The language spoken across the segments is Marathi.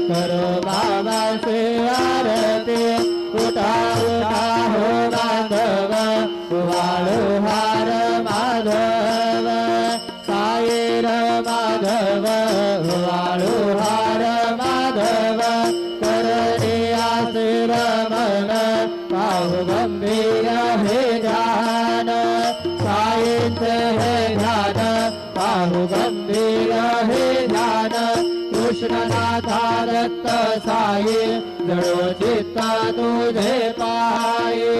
करो बाबाची आरती उठा उठा हो बांधव वाळू हार माधव साईर माधव वाळू हार माधव करणे आश्रमण पाहु गंभीर हे ध्यान साईंचे हे ध्यान पाहु गंभीर हे ध्यान कृष्णनाथा दत्त साई जडो चित्त तुझे पायी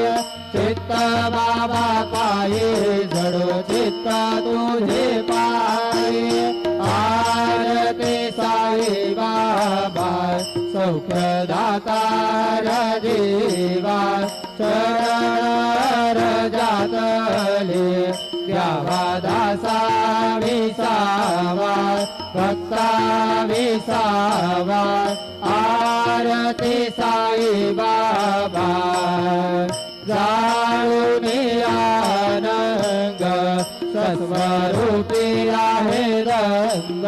चित्त बाबा पायी जडो चित्त तुझे पायी आरती साई बाबा सौख्यदातार जीवा चरण जातले द्यावा दासा विसावा भक्ता विसावा आरती साई बाबा जाऊन आनंद सस्वरूपी आहे रंग